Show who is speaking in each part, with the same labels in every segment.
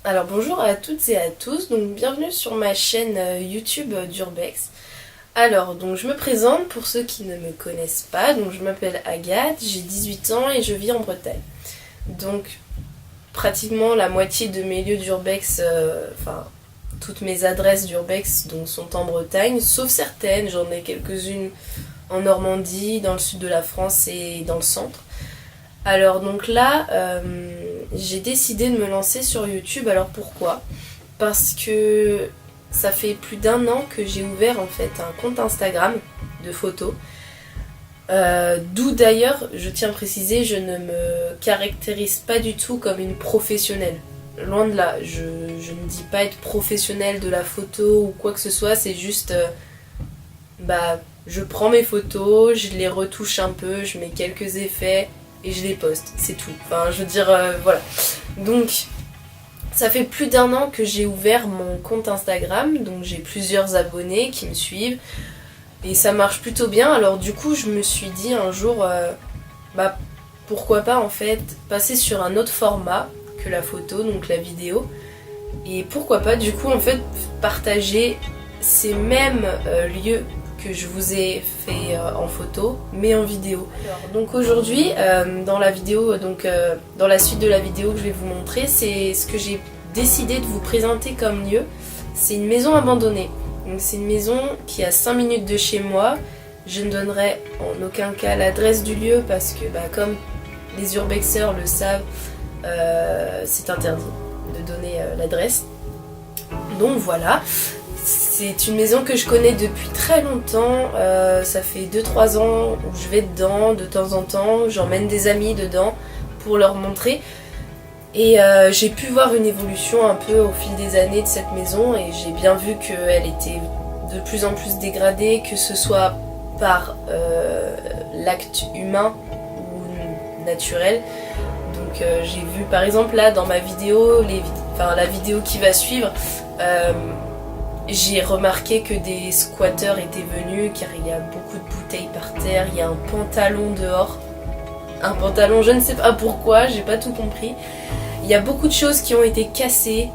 Speaker 1: Alors bonjour à toutes et à tous, donc bienvenue sur ma chaîne YouTube d'Urbex. Alors donc je me présente pour ceux qui ne me connaissent pas, donc je m'appelle Agathe, j'ai 18 ans et je vis en Bretagne. Donc pratiquement la moitié de mes lieux d'Urbex, toutes mes adresses d'Urbex donc, sont en Bretagne, sauf certaines, j'en ai quelques-unes en Normandie, dans le sud de la France et dans le centre. Alors donc là, j'ai décidé de me lancer sur YouTube. Alors pourquoi ? Parce que ça fait plus d'1 an que j'ai ouvert en fait un compte Instagram de photos. D'où d'ailleurs, je tiens à préciser, je ne me caractérise pas du tout comme une professionnelle. Loin de là, je ne dis pas être professionnelle de la photo ou quoi que ce soit, c'est juste... je prends mes photos, je les retouche un peu, je mets quelques effets... et je les poste, c'est tout. Enfin, je veux dire, voilà. Donc, ça fait plus d'1 an que j'ai ouvert mon compte Instagram, donc j'ai plusieurs abonnés qui me suivent, et ça marche plutôt bien. Alors du coup, je me suis dit un jour, pourquoi pas en fait passer sur un autre format que la photo, donc la vidéo, et pourquoi pas du coup en fait partager ces mêmes lieux que je vous ai fait en photo mais en vidéo. Donc aujourd'hui dans la vidéo, dans la suite de la vidéo que je vais vous montrer, c'est ce que j'ai décidé de vous présenter comme lieu. C'est une maison abandonnée. Donc c'est une maison qui est à 5 minutes de chez moi. Je ne donnerai en aucun cas l'adresse du lieu parce que comme les urbexeurs le savent, c'est interdit de donner l'adresse. Donc voilà. C'est une maison que je connais depuis très longtemps, ça fait 2-3 ans où je vais dedans de temps en temps, j'emmène des amis dedans pour leur montrer. Et j'ai pu voir une évolution un peu au fil des années de cette maison et j'ai bien vu qu'elle était de plus en plus dégradée, que ce soit par l'acte humain ou naturel. Donc j'ai vu par exemple là dans ma vidéo, la vidéo qui va suivre, j'ai remarqué que des squatteurs étaient venus car il y a beaucoup de bouteilles par terre, il y a un pantalon dehors. Un pantalon, je ne sais pas pourquoi, j'ai pas tout compris. Il y a beaucoup de choses qui ont été cassées.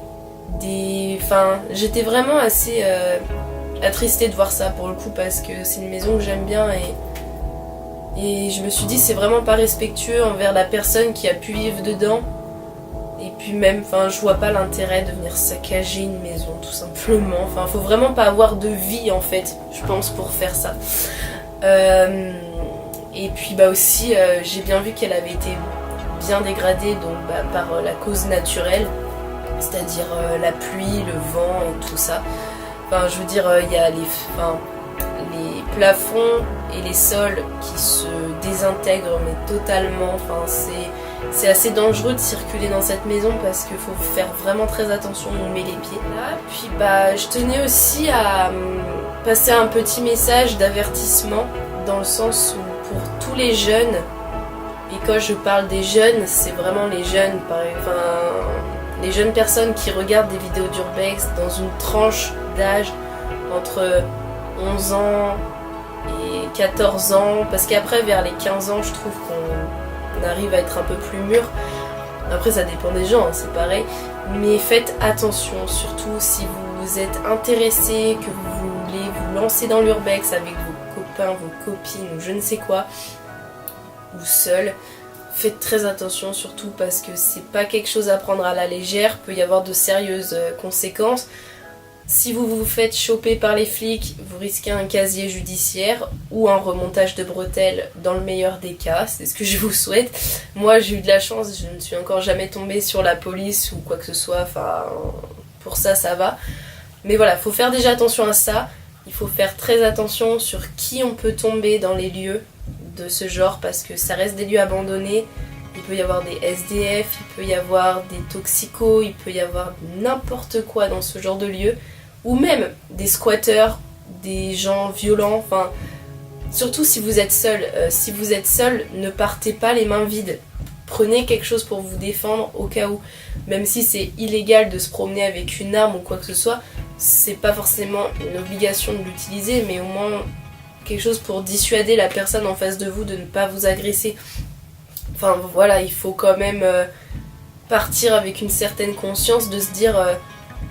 Speaker 1: J'étais vraiment assez attristée de voir ça pour le coup parce que c'est une maison que j'aime bien et je me suis dit c'est vraiment pas respectueux envers la personne qui a pu vivre dedans. Et puis même, je vois pas l'intérêt de venir saccager une maison tout simplement. Faut vraiment pas avoir de vie en fait, je pense, pour faire ça. Et puis aussi, j'ai bien vu qu'elle avait été bien dégradée par la cause naturelle, c'est-à-dire la pluie, le vent et tout ça. Je veux dire, il y a les plafonds et les sols qui se désintègrent mais totalement. C'est assez dangereux de circuler dans cette maison parce qu'il faut faire vraiment très attention où on met les pieds. Là, puis je tenais aussi à passer un petit message d'avertissement dans le sens où pour tous les jeunes, et quand je parle des jeunes, c'est vraiment les jeunes, les jeunes personnes qui regardent des vidéos d'Urbex dans une tranche d'âge entre 11 ans et 14 ans, parce qu'après vers les 15 ans je trouve qu'on arrive à être un peu plus mûr. Après ça dépend des gens, c'est pareil, mais faites attention, surtout si vous êtes intéressé, que vous voulez vous lancer dans l'urbex avec vos copains, vos copines ou je ne sais quoi, ou seul. Faites très attention surtout parce que c'est pas quelque chose à prendre à la légère, peut y avoir de sérieuses conséquences. Si vous vous faites choper par les flics, vous risquez un casier judiciaire ou un remontage de bretelles dans le meilleur des cas, c'est ce que je vous souhaite. Moi j'ai eu de la chance, je ne suis encore jamais tombée sur la police ou quoi que ce soit, pour ça va. Mais voilà, faut faire déjà attention à ça, il faut faire très attention sur qui on peut tomber dans les lieux de ce genre parce que ça reste des lieux abandonnés. Il peut y avoir des SDF, il peut y avoir des toxicos, il peut y avoir n'importe quoi dans ce genre de lieu. Ou même des squatteurs, des gens violents, surtout si vous êtes seul. Si vous êtes seul, ne partez pas les mains vides. Prenez quelque chose pour vous défendre au cas où. Même si c'est illégal de se promener avec une arme ou quoi que ce soit, c'est pas forcément une obligation de l'utiliser, mais au moins quelque chose pour dissuader la personne en face de vous de ne pas vous agresser. Enfin voilà, il faut quand même partir avec une certaine conscience de se dire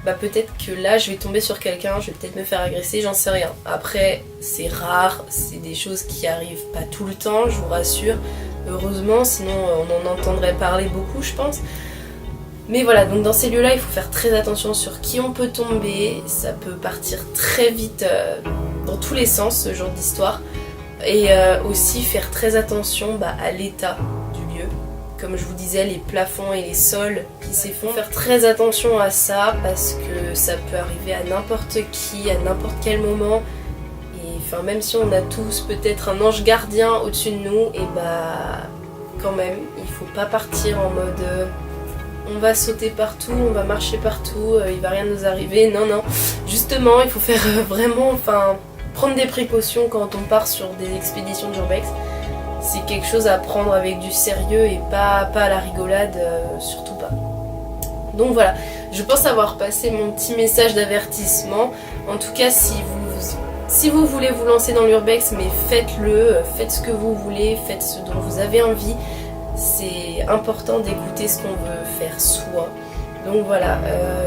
Speaker 1: bah peut-être que là je vais tomber sur quelqu'un, je vais peut-être me faire agresser, j'en sais rien. Après c'est rare, c'est des choses qui arrivent pas tout le temps, je vous rassure, heureusement, sinon on en entendrait parler beaucoup je pense. Mais voilà, donc dans ces lieux-là, il faut faire très attention sur qui on peut tomber, ça peut partir très vite dans tous les sens, ce genre d'histoire. Et aussi faire très attention à l'état du lieu. Comme je vous disais, les plafonds et les sols qui s'effondrent. Faire très attention à ça parce que ça peut arriver à n'importe qui, à n'importe quel moment. Et enfin, même si on a tous peut-être un ange gardien au-dessus de nous, et quand même, il faut pas partir en mode... on va sauter partout, on va marcher partout, il va rien nous arriver. Non, non. Justement, il faut faire vraiment, prendre des précautions quand on part sur des expéditions d'urbex. C'est quelque chose à prendre avec du sérieux et pas à la rigolade, surtout pas. Donc voilà, je pense avoir passé mon petit message d'avertissement. En tout cas, si vous voulez vous lancer dans l'urbex, mais faites-le, faites ce que vous voulez, faites ce dont vous avez envie. C'est important d'écouter ce qu'on veut faire soi. Donc voilà,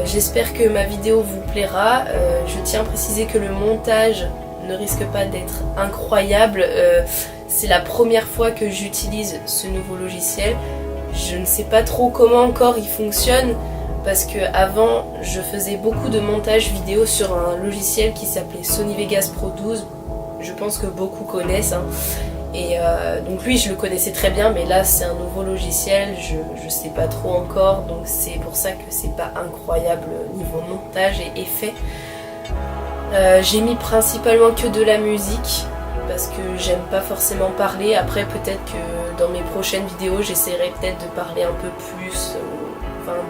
Speaker 1: j'espère que ma vidéo vous plaira. Je tiens à préciser que le montage ne risque pas d'être incroyable. C'est la première fois que j'utilise ce nouveau logiciel. Je ne sais pas trop comment encore il fonctionne parce que avant je faisais beaucoup de montage vidéo sur un logiciel qui s'appelait Sony Vegas Pro 12. Je pense que beaucoup connaissent. Et donc lui je le connaissais très bien, mais là c'est un nouveau logiciel, je sais pas trop encore, donc c'est pour ça que c'est pas incroyable niveau montage et effet. J'ai mis principalement que de la musique parce que j'aime pas forcément parler. Après peut-être que dans mes prochaines vidéos j'essaierai peut-être de parler un peu plus,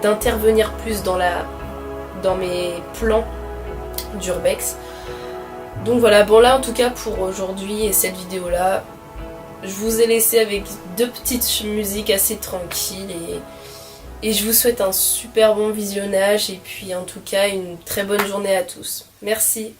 Speaker 1: d'intervenir plus dans mes plans d'urbex. Donc voilà, bon là en tout cas pour aujourd'hui et cette vidéo là, je vous ai laissé avec 2 petites musiques assez tranquilles et je vous souhaite un super bon visionnage et puis en tout cas une très bonne journée à tous. Merci.